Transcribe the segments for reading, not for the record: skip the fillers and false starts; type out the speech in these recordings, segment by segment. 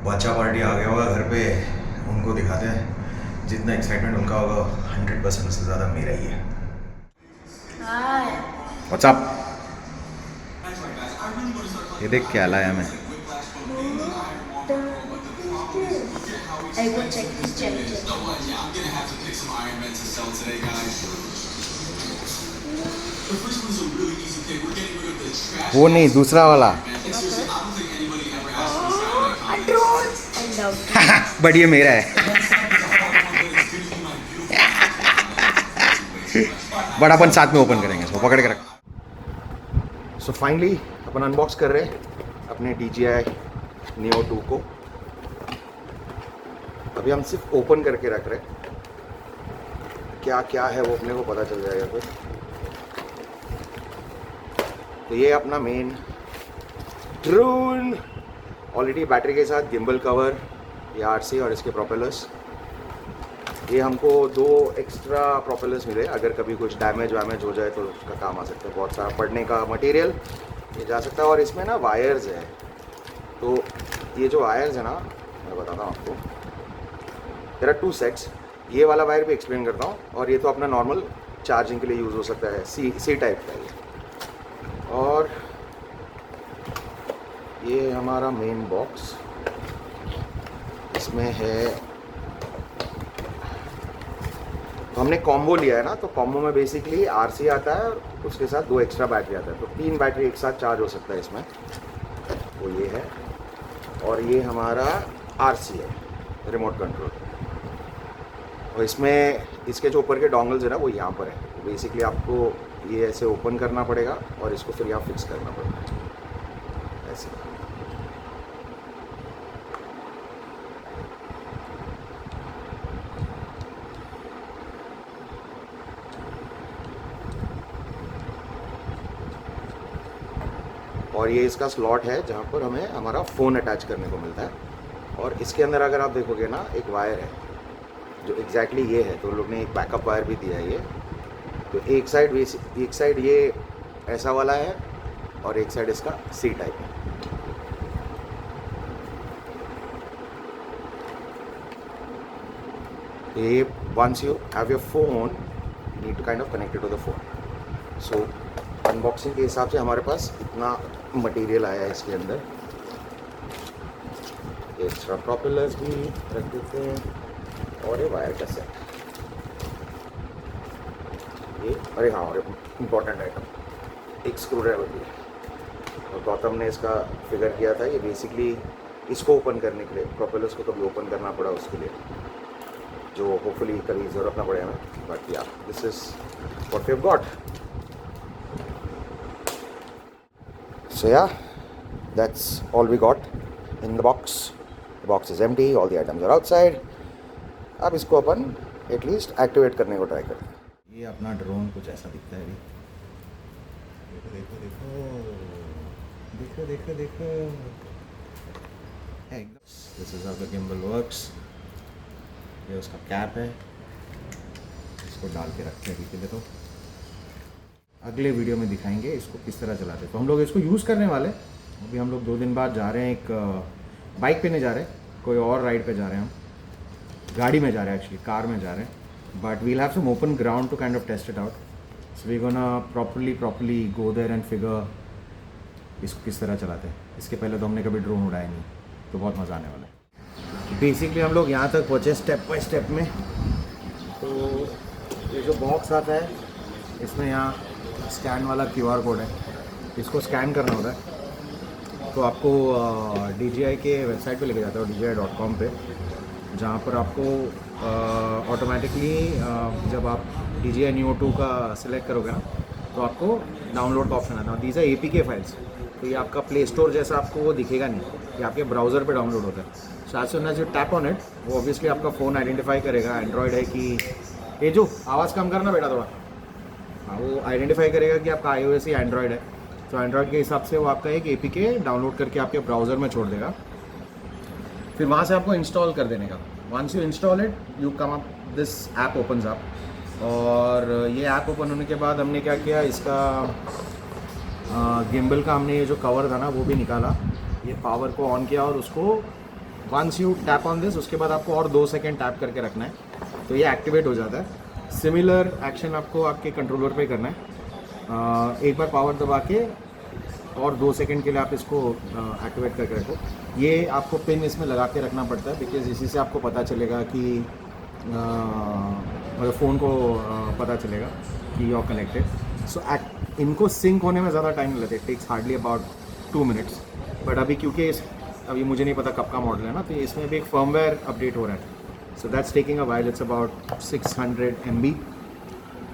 बच्चा पार्टी आ गया होगा घर पे, उनको दिखाते हैं। जितना एक्साइटमेंट उनका होगा 100% से ज़्यादा मेरा ही है। What's up? ये देख क्या लाया मैं। I go check this check. वो नहीं, दूसरा वाला। A drone. I love it. But ये मेरा है। बट अपन साथ में ओपन करेंगे, इसको पकड़ के रख। सो फाइनली अपन अनबॉक्स कर रहे हैं अपने DJI Neo 2 को। अभी हम सिर्फ ओपन करके रख रहे हैं, क्या क्या है वो अपने को पता चल जाएगा फिर। तो ये अपना मेन ड्रोन, ऑलरेडी बैटरी के साथ गिम्बल कवर, ये RC और इसके प्रोपेलर्स। ये हमको 2 एक्स्ट्रा प्रोपेलर्स मिले, अगर कभी कुछ डैमेज हो जाए तो उसका काम आ सकता है। बहुत सारा पढ़ने का मटेरियल ये जा सकता है। और इसमें ना वायर्स है, तो ये जो वायर्स है ना, मैं बताता हूँ आपको। There are 2 sets. ये वाला वायर भी एक्सप्लेन करता हूँ, और ये तो अपना नॉर्मल चार्जिंग के लिए यूज़ हो सकता है, सी टाइप का ये। और ये हमारा मेन बॉक्स, इसमें है। तो हमने कॉम्बो लिया है ना, तो कॉम्बो में बेसिकली RC आता है और उसके साथ 2 एक्स्ट्रा बैटरी आता है, तो 3 बैटरी एक साथ चार्ज हो सकता है इसमें। वो ये है, और ये हमारा RC है, रिमोट कंट्रोल। और इसमें इसके जो ऊपर के डोंगल्स है ना, वो यहाँ पर है। तो बेसिकली आपको ये ऐसे ओपन करना पड़ेगा और इसको फिर यहाँ फिक्स करना पड़ेगा ऐसे। और ये इसका स्लॉट है जहाँ पर हमें हमारा फ़ोन अटैच करने को मिलता है। और इसके अंदर अगर आप देखोगे ना, एक वायर है जो एग्जैक्टली ये है, तो लोग ने एक बैकअप वायर भी दिया है ये। तो एक साइड ये ऐसा वाला है, और एक साइड इसका C टाइप है। ये once you have your phone, need to kind of connected to the phone. So unboxing के हिसाब से हमारे पास इतना मटेरियल आया है इसके अंदर। एक्स्ट्रा प्रोपेलर्स भी रख देते हैं, और ये वायर का सेट ये। अरे हाँ, और इम्पॉर्टेंट आइटम, एक स्क्रू ड्राइवर भी है। और गौतम ने इसका फिगर किया था, ये बेसिकली इसको ओपन करने के लिए, प्रोपेलर्स को कभी ओपन करना पड़ा उसके लिए, जो होपफुली कभी ज़रूरत ना पड़े हमें। But yeah this is what we have got. So yeah, that's all we got in the box. The box is empty, all the items are outside. अब इसको अपन एटलीस्ट एक्टिवेट करने को ट्राई करते हैं। ये अपना ड्रोन कुछ ऐसा दिखता है अभी। देखो देखो देखो देखो देखो देखो। This is how the gimbal works. ये उसका कैप है, इसको डाल के रखते हैं अभी के लिए। तो अगले वीडियो में दिखाएंगे इसको किस तरह चलाते हैं। तो हम लोग इसको यूज़ करने वाले, अभी हम लोग 2 दिन बाद जा रहे हैं, एक बाइक पे नहीं जा रहे, कोई और राइड पे जा रहे हैं। हम गाड़ी में जा रहे हैं, एक्चुअली कार में जा रहे हैं। But we'll have some open ground to kind of test it out. So we gonna properly go there and figure इसको किस तरह चलाते हैं। इसके पहले तो हमने कभी ड्रोन उड़ाया नहीं, तो बहुत मज़ा आने वाला है। बेसिकली हम लोग यहाँ तक पहुँचे स्टेप बाय स्टेप में। तो ये जो बॉक्स आता है, इसमें यहाँ स्कैन वाला QR कोड है, इसको स्कैन करना होता है। तो आपको DJI के वेबसाइट पे लेके जाता है, DJI.com पे, जहाँ पर आपको ऑटोमेटिकली जब आप DJI Neo 2 का सिलेक्ट करोगे ना, तो आपको डाउनलोड का ऑप्शन आता है। These are APK files. तो ये आपका प्ले स्टोर जैसा आपको वो दिखेगा नहीं, ये आपके ब्राउज़र पे डाउनलोड होता है। So as soon as you tap on it, वो ऑब्वियसली आपका फ़ोन आइडेंटिफाई करेगा एंड्रॉयड है कि। ये जो आवाज़ कम करना बेटा थोड़ा, हाँ, वो आइडेंटिफाई करेगा कि आपका iOS या एंड्रॉयड है। तो एंड्रॉयड के हिसाब से वो आपका एक APK डाउनलोड करके आपके ब्राउज़र में छोड़ देगा, फिर वहाँ से आपको इंस्टॉल कर देने का। Once you install it, you come up, this app opens up. और ये ऐप ओपन होने के बाद हमने क्या किया, इसका गिम्बल का हमने ये जो कवर था ना वो भी निकाला, ये पावर को ऑन किया और उसको once you tap on this, उसके बाद आपको और 2 सेकेंड टैप करके रखना है, तो ये एक्टिवेट हो जाता है। सिमिलर एक्शन आपको आपके कंट्रोलर पे करना है। एक बार पावर दबा के और 2 सेकेंड के लिए आप इसको एक्टिवेट करके रखो। ये आपको पिन इसमें लगा के रखना पड़ता है, बिकॉज इसी से आपको पता चलेगा कि मतलब फ़ोन को पता चलेगा कि यू आर कनेक्टेड। सो इनको सिंक होने में ज़्यादा टाइम नहीं लगता, takes hardly about 2 minutes. But अभी क्योंकि अभी मुझे नहीं पता कब का मॉडल है ना, तो इसमें भी एक फर्मवेयर अपडेट हो रहा है, so that's taking a while. It's about 600 MB,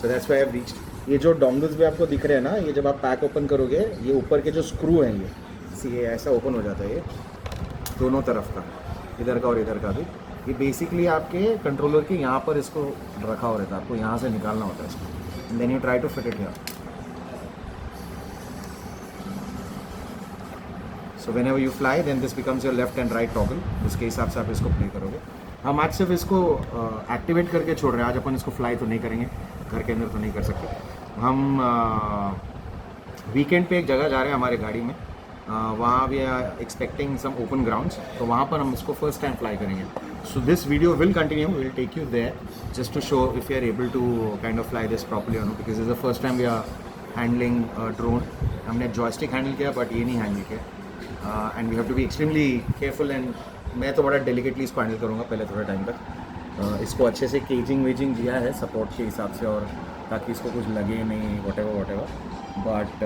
so that's why I have reached. ये जो डोंगल्स भी आपको दिख रहे हैं ना, ये जब आप पैक ओपन करोगे, ये ऊपर के जो स्क्रू हैं ये ऐसा ओपन हो जाता है, ये दोनों तरफ का, इधर का और इधर का भी। ये बेसिकली आपके कंट्रोलर के यहाँ पर इसको रखा हो रहता है, आपको यहाँ से निकालना होता है इसको, then you try to fit it here. So whenever you fly then this becomes your left and right toggle, उसके हिसाब से आप इसको प्ले करोगे। हम आज सिर्फ इसको एक्टिवेट करके छोड़ रहे हैं, आज अपन इसको फ्लाई तो नहीं करेंगे, घर के अंदर तो नहीं कर सकते। हम वीकेंड पे एक जगह जा रहे हैं हमारे गाड़ी में, वहाँ we are expecting some open grounds, तो वहाँ पर हम इसको फर्स्ट टाइम फ्लाई करेंगे। So this video will continue, will take you there just to show if you are able to kind of fly this properly और no, because is the first time we are handling drone. हमने joystick handle किया but ये नहीं handle किया, and we have to be extremely careful. And मैं तो बड़ा delicately इसको हैंडल करूँगा पहले थोड़े टाइम तक। इसको अच्छे से केजिंग वेजिंग दिया है सपोर्ट के हिसाब से, और ताकि इसको कुछ लगे नहीं, वट एवर। बट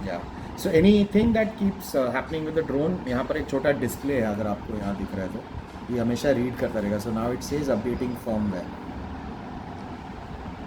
या so any thing that keeps happening with the drone, यहाँ पर एक छोटा डिस्प्ले है, अगर आपको यहाँ दिख रहा है तो ये हमेशा रीड करता रहेगा। So now it says updating firmware,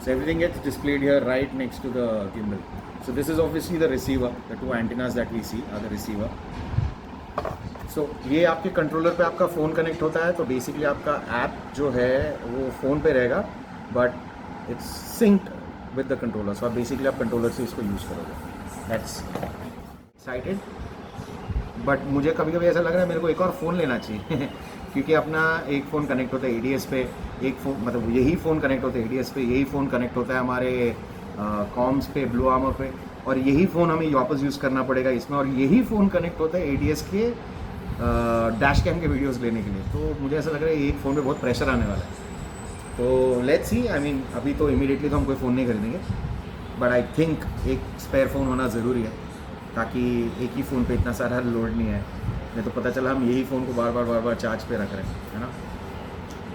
so everything gets displayed here right next to the gimbal. So this is obviously the receiver, the 2 antennas that we see are the receiver. So ये आपके controller पे आपका phone connect होता है, तो basically आपका app जो है वो फ़ोन पे रहेगा, but it's synced with the controller. So आप बेसिकली आप कंट्रोलर से इसको यूज़ करोगे। दैट्स एक्साइटेड, बट मुझे कभी कभी ऐसा लग रहा है मेरे को एक और फ़ोन लेना चाहिए क्योंकि अपना एक फ़ोन कनेक्ट होता है ADS पे, एक फ़ोन मतलब यही फ़ोन कनेक्ट होता है ADS पे, यही फ़ोन कनेक्ट होता है हमारे कॉम्स पे, ब्लू आर्मर पे, और यही फ़ोन हमें वापस यूज़ करना पड़ेगा इसमें, और यही फ़ोन कनेक्ट होता है ADS के डैश कैम के वीडियोस लेने के लिए। तो मुझे ऐसा लग रहा है एक फ़ोन पे बहुत प्रेशर आने वाला है। तो लेट्स सी, आई मीन अभी तो इमीडिएटली तो हम कोई फ़ोन नहीं खरीदेंगे, बट आई थिंक एक स्पेयर फ़ोन होना ज़रूरी है, ताकि एक ही फ़ोन पे इतना सारा लोड नहीं है। नहीं तो पता चला हम यही फ़ोन को बार बार चार्ज पे रख रहे हैं, है ना।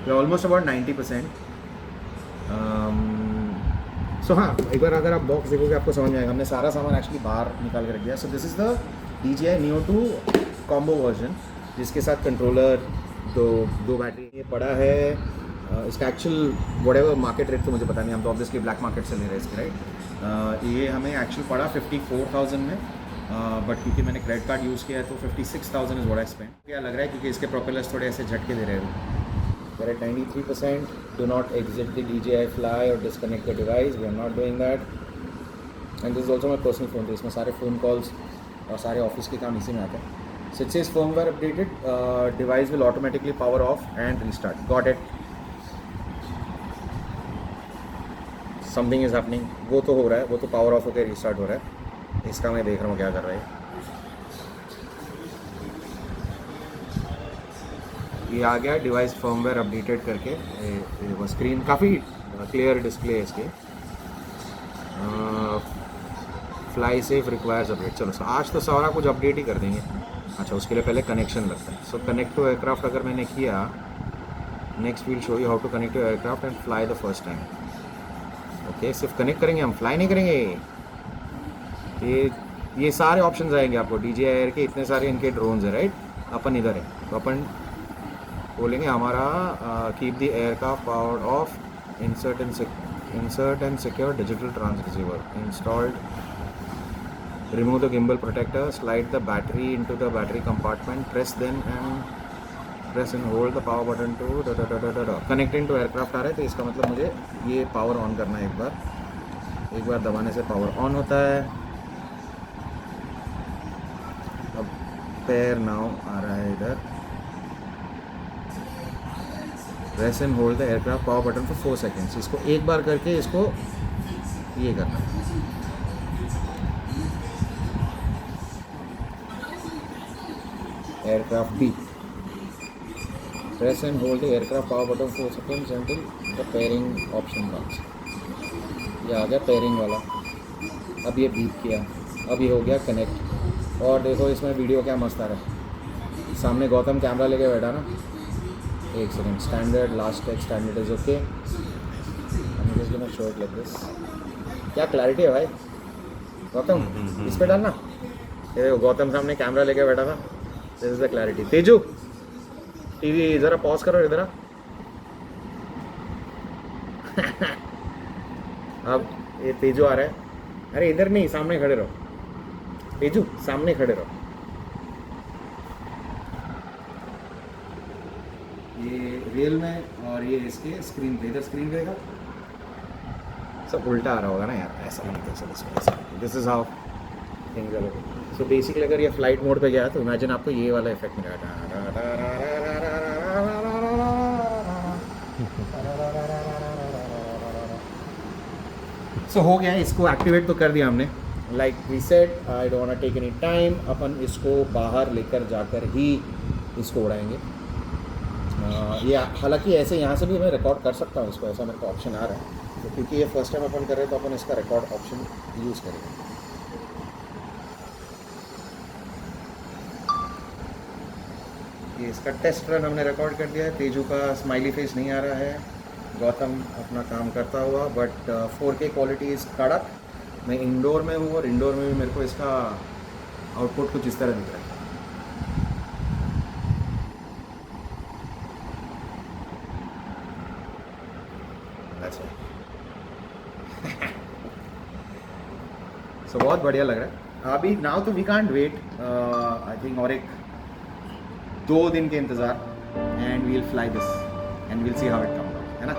तो ऑलमोस्ट अबाउट 90%। सो हाँ, एक बार अगर आप बॉक्स देखोगे आपको समझ में आएगा, हमने सारा सामान एक्चुअली बाहर निकाल के रख दिया। So this is the DJI Neo 2 combo version, जिसके साथ कंट्रोलर, दो बैटरी ये पड़ा है। इसका एक्चुअल व्हाटएवर मार्केट रेट तो मुझे पता नहीं, हम तो ऑब्वियसली ब्लैक मार्केट से ले रहे हैं इसके, राइट। ये हमें एक्चुअल पड़ा 54,000 में, बट क्योंकि मैंने क्रेडिट कार्ड यूज़ किया है तो 56,000 इज़ व्हाट आई स्पेंड। क्या लग रहा है क्योंकि इसके प्रोपेलर्स थोड़े ऐसे झटके दे रहे हैं। We're at 93%. Do not exit the DJI Fly or disconnect the device. We are not doing that. And this is also my personal phone. तो इसमें सारे फ़ोन कॉल्स और सारे ऑफिस के काम इसी में आते हैं। So it says firmware updated. Device will automatically power off and restart. Got it. Something is happening. वो तो हो रहा है, वो तो पावर ऑफ होकर रिस्टार्ट हो रहा है। इसका मैं देख रहा हूँ क्या कर रहा है। ये आ गया डिवाइस फर्मवेयर अपडेटेड करके। वो स्क्रीन काफ़ी क्लियर डिस्प्ले है इसके। Fly safe requires update. चलो आज तो सारा कुछ अपडेट ही कर देंगे। अच्छा, उसके लिए पहले कनेक्शन लगता है। सो कनेक्ट टू एयरक्राफ्ट अगर मैंने किया, next we'll show you how to connect to aircraft and fly the first time. Okay, सिर्फ कनेक्ट करेंगे हम, फ्लाई नहीं करेंगे। ये सारे ऑप्शन आएंगे आपको DJI एयर के, इतने सारे इनके ड्रोन्स है, राइट। अपन इधर है तो अपन बोलेंगे हमारा keep the aircraft powered off, insert and secure digital trans receiver installed, remove the gimbal protector, slide the battery into the battery compartment, press and hold the power button to connecting to aircraft आ रहा है। तो इसका मतलब मुझे ये power on करना है। एक बार दबाने से पावर ऑन होता है। अब पैर नाउ आ रहा है इधर, press and hold the aircraft power button for 4 seconds. इसको एक बार करके इसको ये करना है। Aircraft be Press and hold the aircraft power button for seconds until the pairing option comes. ये आ गया पेयरिंग वाला. अब ये बीप किया. अब ये हो गया कनेक्ट. और देखो इसमें वीडियो क्या मस्त आ रहा है. सामने गौतम कैमरा लेके बैठा ना. एक second. Standard last take standard is okay. I'm just gonna show it like this. क्या क्लैरिटी है भाई. गौतम इस पे डालना. ये देखो गौतम सामने कैमरा लेके बैठा था. This is the clarity. Teju TV ज़रा पॉज करो इधर. अब ये तेजू आ रहा है. अरे इधर नहीं, सामने खड़े रहो. तेजू सामने खड़े रहो. ये रियल में और ये इसके स्क्रीन पे. इधर स्क्रीन रहेगा. सब उल्टा आ रहा होगा ना यार. ऐसा नहीं कर सकते. This is how things are. So basically अगर ये फ्लाइट मोड पे गया तो इमेजिन आपको ये वाला इफेक्ट मिलेगा. सो हो गया. इसको एक्टिवेट तो कर दिया हमने. Like we said I don't want to take any time. अपन इसको बाहर लेकर जाकर ही इसको उड़ाएंगे. ये हालांकि ऐसे यहाँ से भी मैं रिकॉर्ड कर सकता हूँ इसको. ऐसा मेरे को ऑप्शन आ रहा है. तो क्योंकि ये फर्स्ट टाइम अपन कर रहे हैं तो अपन इसका रिकॉर्ड ऑप्शन यूज़ करेंगे. ये इसका टेस्ट रन हमने रिकॉर्ड कर दिया है. तेजू का स्माइली फेस नहीं आ रहा है. गौतम अपना काम करता हुआ. बट 4K क्वालिटी इज़ कड़क. मैं इंडोर में हूँ और इंडोर में भी मेरे को इसका आउटपुट कुछ इस तरह दिख रहा है. सो बहुत बढ़िया लग रहा है अभी. नाउ तो we can't wait. I think और एक 2 दिन के इंतज़ार. And we'll fly this and we'll see how it comes out. है ना.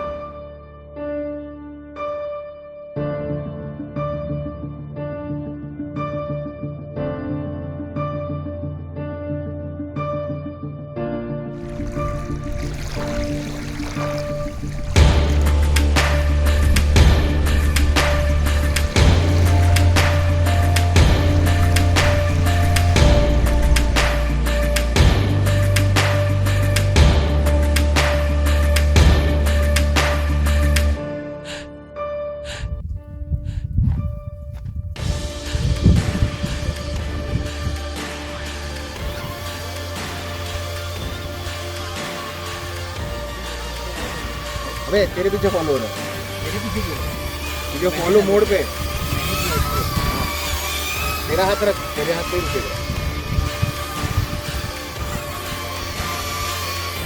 अबे तेरे पीछे फॉलो हो रहा है. मेरे पीछे क्यों? जो फॉलो मोड पे. तेरा हाथ रख. तेरे हाथ पे रुकेगा.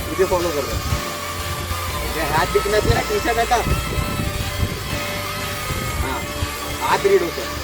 तुझे फॉलो कर रहा है. ये हाथ दिखना चाहिए ना पीछे बैठा. हाँ हाथ रीड होता है.